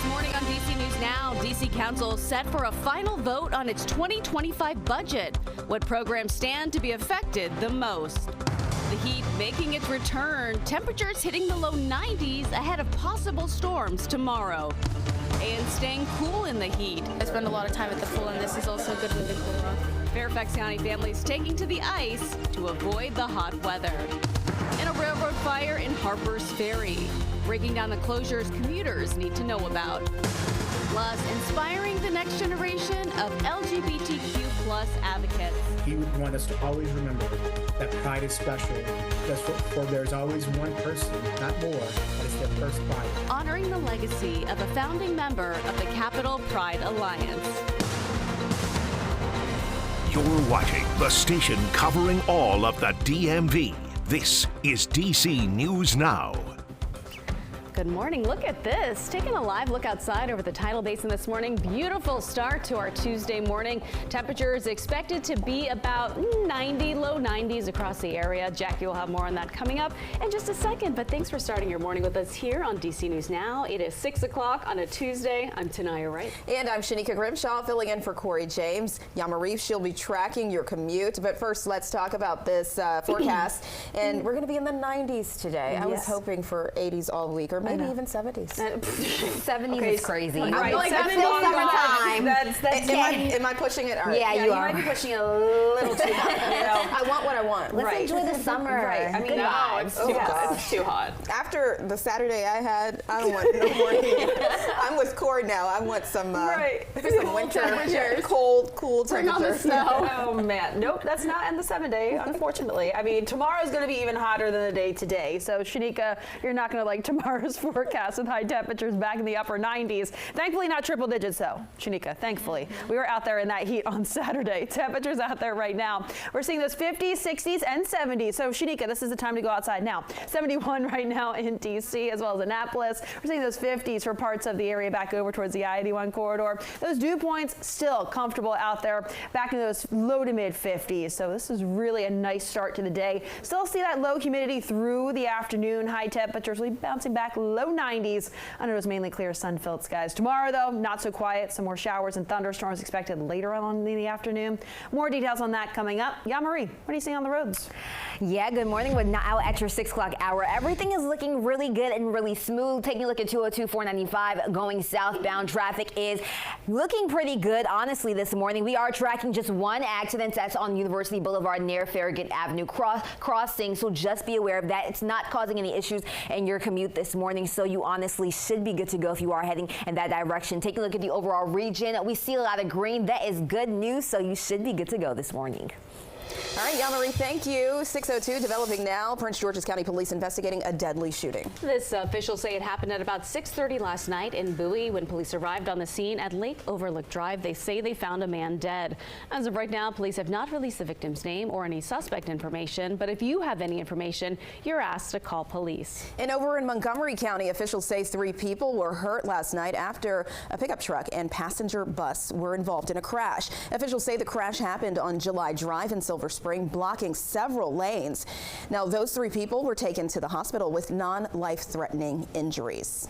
morning on DC News Now, DC Council set for a final vote on its 2025 budget. What programs stand to be affected the most? The heat making its return, temperatures hitting the low 90s ahead of possible storms tomorrow. And staying cool in the heat. I spend a lot of time at the pool, and this is also good with the cool off. Fairfax County families taking to the ice to avoid the hot weather. And a railroad fire in Harpers Ferry, breaking down the closures commuters need to know about. Plus, inspiring the next generation of LGBTQ+ advocates. He would want us to always remember that pride is special. For there's always one person, not more, that is their first pride. Honoring the legacy of a founding member of the Capital Pride Alliance. You're watching the station covering all of the DMV. This is DC News Now. Good morning. Look at this. Taking a live look outside over the Tidal Basin this morning. Beautiful start to our Tuesday morning. Temperatures expected to be about 90, low 90s across the area. Jackie will have more on that coming up in just a second. But thanks for starting your morning with us here on DC News Now. It is 6 o'clock on a Tuesday. I'm Tanaya Wright. And I'm Shanika Grimshaw filling in for Corey James. Yamareef, she'll be tracking your commute. But first, let's talk about this forecast. And we're going to be in the 90s today. Yes. I was hoping for 80s all week, or maybe even 70s. 70s is crazy. Right. Like, that's still summertime. Am I pushing it? All right. Yeah, you are. You might be pushing it a little too hot. I want what I want. Let's enjoy the summer. Right. I mean, Good vibes. It's too hot. After the Saturday I had, I don't want no more heat. I'm with Corey now. I want some some winter temperatures. cold, cool Bring on the temperatures. snow. Oh man, nope, that's not in the 7-day, unfortunately. I mean, tomorrow's going to be even hotter than the day today. So Shanika, you're not going to like tomorrow's forecast with high temperatures back in the upper 90s. Thankfully, not triple digits though, Shanika, thankfully. We were out there in that heat on Saturday. Temperatures out there right now. We're seeing those 50s, 60s, and 70s. So Shanika, this is the time to go outside now. 71 right now in DC as well as Annapolis. We're seeing those 50s for parts of the area back over towards the I-81 corridor. Those dew points still comfortable out there back in those low to mid 50s. So this is really a nice start to the day. Still see that low humidity through the afternoon. High temperatures will be bouncing back low 90s under those mainly clear sun-filled skies. Tomorrow though, not so quiet. Some more showers and thunderstorms expected later on in the afternoon. More details on that coming up. Yamarie, what are you seeing on the roads? Yeah, good morning. We're now at your 6 o'clock hour. Everything is looking really good and really smooth. Taking a look at 202 495 going southbound. Traffic is looking pretty good, honestly, this morning. We are tracking just one accident. That's on University Boulevard near Farragut Avenue crossing. So just be aware of that. It's not causing any issues in your commute this morning. So you honestly should be good to go if you are heading in that direction. Taking a look at the overall region, we see a lot of green. That is good news. So you should be good to go this morning. All right, Yamarie, thank you. 6:02 developing now. Prince George's County Police investigating a deadly shooting. This officials say it happened at about 6:30 last night in Bowie. When police arrived on the scene at Lake Overlook Drive, they say they found a man dead. As of right now, police have not released the victim's name or any suspect information, but if you have any information, you're asked to call police. And over in Montgomery County, officials say 3 people were hurt last night after a pickup truck and passenger bus were involved in a crash. Officials say the crash happened on July Drive in Silver Spring, blocking several lanes. Now, those 3 people were taken to the hospital with non-life-threatening injuries.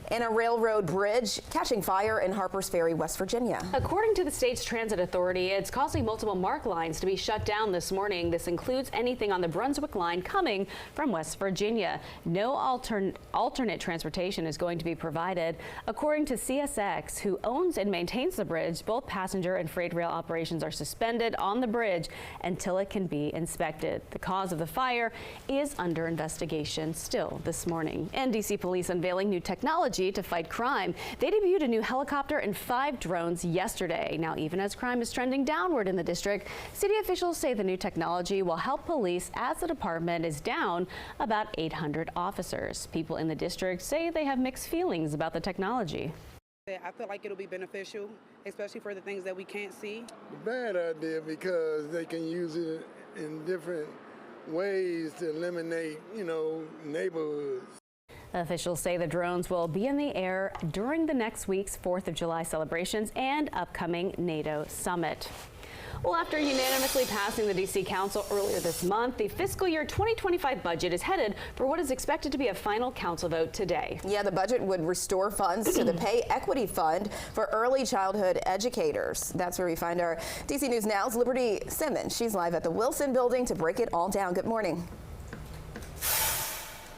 And a railroad bridge catching fire in Harpers Ferry, West Virginia. According to the state's transit authority, it's causing multiple MARC lines to be shut down this morning. This includes anything on the Brunswick line coming from West Virginia. No alternate transportation is going to be provided. According to CSX, who owns and maintains the bridge, both passenger and freight rail operations are suspended on the bridge until it can be inspected. The cause of the fire is under investigation still this morning. And DC police unveiling new technology to fight crime. They debuted a new helicopter and 5 drones yesterday. Now, even as crime is trending downward in the district, city officials say the new technology will help police as the department is down about 800 officers. People in the district say they have mixed feelings about the technology. I feel like it'll be beneficial, especially for the things that we can't see. Bad idea because they can use it in different ways to eliminate, neighborhoods. Officials say the drones will be in the air during the next week's 4th of July celebrations and upcoming NATO summit. Well, after unanimously passing the D.C. Council earlier this month, the fiscal year 2025 budget is headed for what is expected to be a final council vote today. Yeah, the budget would restore funds to the Pay Equity Fund for early childhood educators. That's where we find our DC News Now's Liberty Simmons. She's live at the Wilson Building to break it all down. Good morning.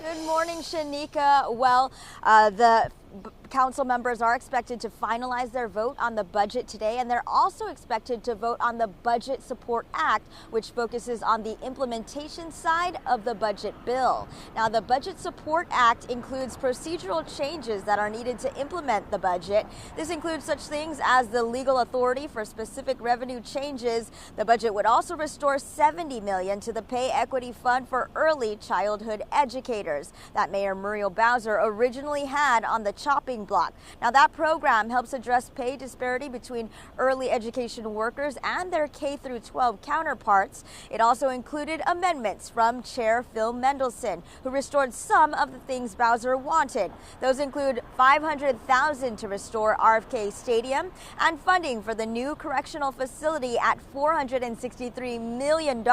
Good morning, Shanika. Well, the council members are expected to finalize their vote on the budget today, and they're also expected to vote on the Budget Support Act, which focuses on the implementation side of the budget bill. Now, the Budget Support Act includes procedural changes that are needed to implement the budget. This includes such things as the legal authority for specific revenue changes. The budget would also restore $70 million to the Pay Equity Fund for early childhood educators that Mayor Muriel Bowser originally had on the chopping block. Now, that program helps address pay disparity between early education workers and their K-12 counterparts. It also included amendments from Chair Phil Mendelson, who restored some of the things Bowser wanted. Those include $500,000 to restore RFK Stadium and funding for the new correctional facility at $463 million,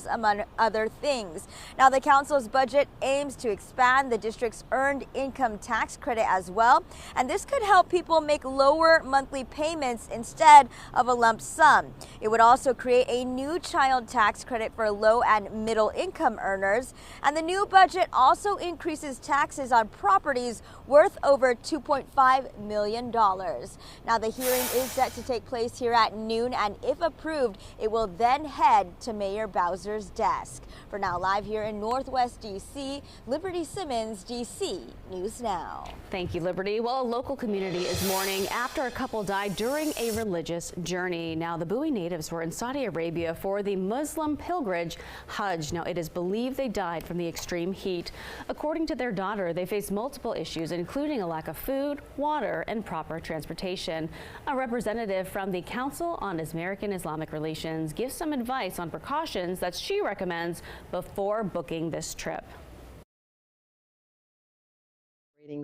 among other things. Now, the council's budget aims to expand the district's earned income tax credit as well, and this could help people make lower monthly payments instead of a lump sum. It would also create a new child tax credit for low and middle income earners, and the new budget also increases taxes on properties worth over $2.5 million. Now, the hearing is set to take place here at noon, and if approved, it will then head to Mayor Bowser's desk. For now, live here in Northwest D.C., Liberty Simmons, D.C. News Now. Thank you, Liberty. Well, a local community is mourning after a couple died during a religious journey. Now, the Bowie natives were in Saudi Arabia for the Muslim pilgrimage Hajj. Now, it is believed they died from the extreme heat. According to their daughter, they faced multiple issues, including a lack of food, water, and proper transportation. A representative from the Council on American Islamic Relations gives some advice on precautions that she recommends before booking this trip.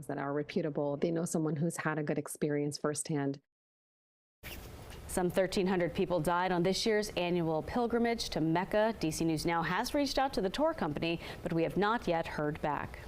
That are reputable. They know someone who's had a good experience firsthand. Some 1,300 people died on this year's annual pilgrimage to Mecca. DC News Now has reached out to the tour company, but we have not yet heard back.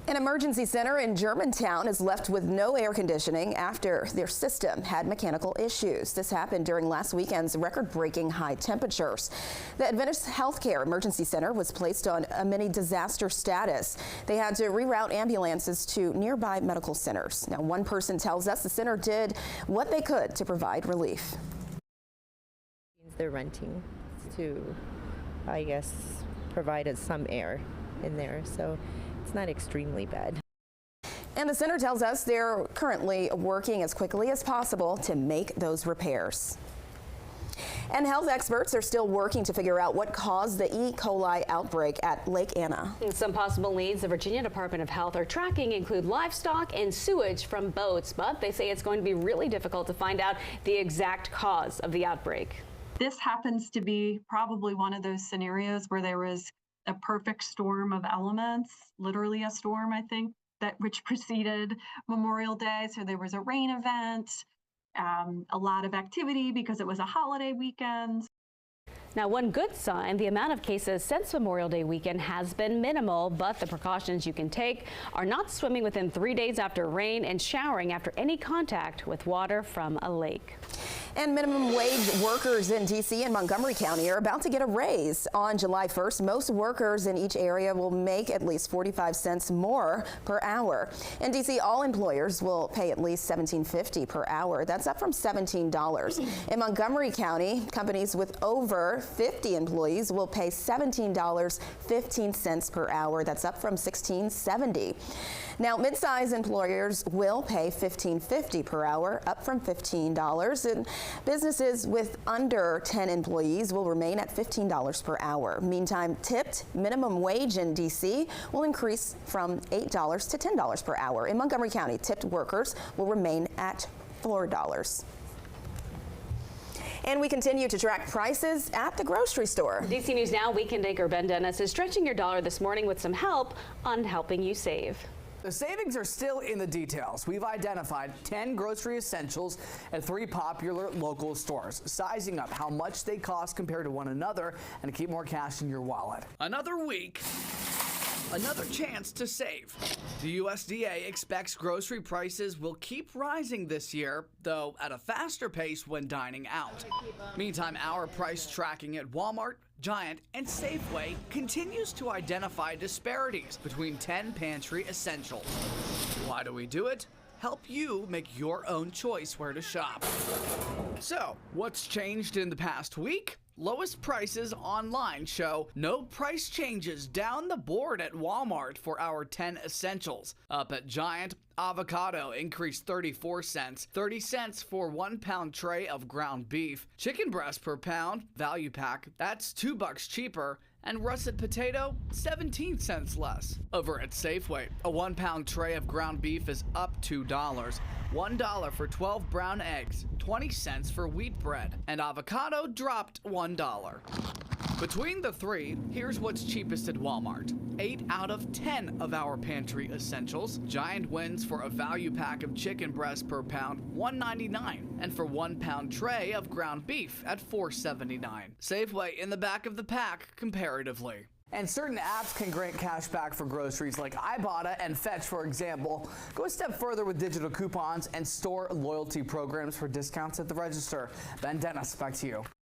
An emergency center in Germantown is left with no air conditioning after their system had mechanical issues. This happened during last weekend's record-breaking high temperatures. The Adventist Healthcare Emergency Center was placed on a mini disaster status. They had to reroute ambulances to nearby medical centers. Now, one person tells us the center did what they could to provide relief. They're renting to, I guess, provide us some air in there. So it's not extremely bad. And the center tells us they're currently working as quickly as possible to make those repairs. And health experts are still working to figure out what caused the E. coli outbreak at Lake Anna. Some possible leads the Virginia Department of Health are tracking include livestock and sewage from boats, but they say it's going to be really difficult to find out the exact cause of the outbreak. This happens to be probably one of those scenarios where there was a perfect storm of elements, literally a storm, I think, which preceded Memorial Day. So there was a rain event, a lot of activity because it was a holiday weekend. Now, one good sign, the amount of cases since Memorial Day weekend has been minimal, but the precautions you can take are not swimming within 3 days after rain and showering after any contact with water from a lake. And minimum wage workers in D.C. and Montgomery County are about to get a raise. On July 1st, most workers in each area will make at least 45 cents more per hour. In D.C., all employers will pay at least $17.50 per hour. That's up from $17. In Montgomery County, companies with over 50 employees will pay $17.15 per hour. That's up from $16.70. Now, mid-size employers will pay $15.50 per hour, up from $15. And businesses with under 10 employees will remain at $15 per hour. Meantime, tipped minimum wage in D.C. will increase from $8 to $10 per hour. In Montgomery County, tipped workers will remain at $4. And we continue to track prices at the grocery store. DC News Now weekend anchor Ben Dennis is stretching your dollar this morning with some help on helping you save. The savings are still in the details. We've identified 10 grocery essentials at 3 popular local stores, sizing up how much they cost compared to one another and to keep more cash in your wallet. Another week, another chance to save. The USDA expects grocery prices will keep rising this year, though at a faster pace when dining out. Meantime, our price tracking at Walmart, Giant, and Safeway continues to identify disparities between 10 pantry essentials. Why do we do it? Help you make your own choice where to shop. So, what's changed in the past week? Lowest prices online show no price changes down the board at Walmart for our 10 essentials. Up at Giant, avocado increased 34 cents, 30 cents for 1 pound tray of ground beef. Chicken breast per pound, value pack, that's $2 cheaper. And russet potato, 17 cents less. Over at Safeway, a 1 pound tray of ground beef is up $2. $1 for 12 brown eggs, 20 cents for wheat bread, and avocado dropped $1. Between the three, here's what's cheapest at Walmart. 8 out of 10 of our pantry essentials. Giant wins for a value pack of chicken breast per pound, $1.99, and for 1 pound tray of ground beef at $4.79. Safeway in the back of the pack comparatively. And certain apps can grant cash back for groceries like Ibotta and Fetch, for example. Go a step further with digital coupons and store loyalty programs for discounts at the register. Ben Dennis, back to you.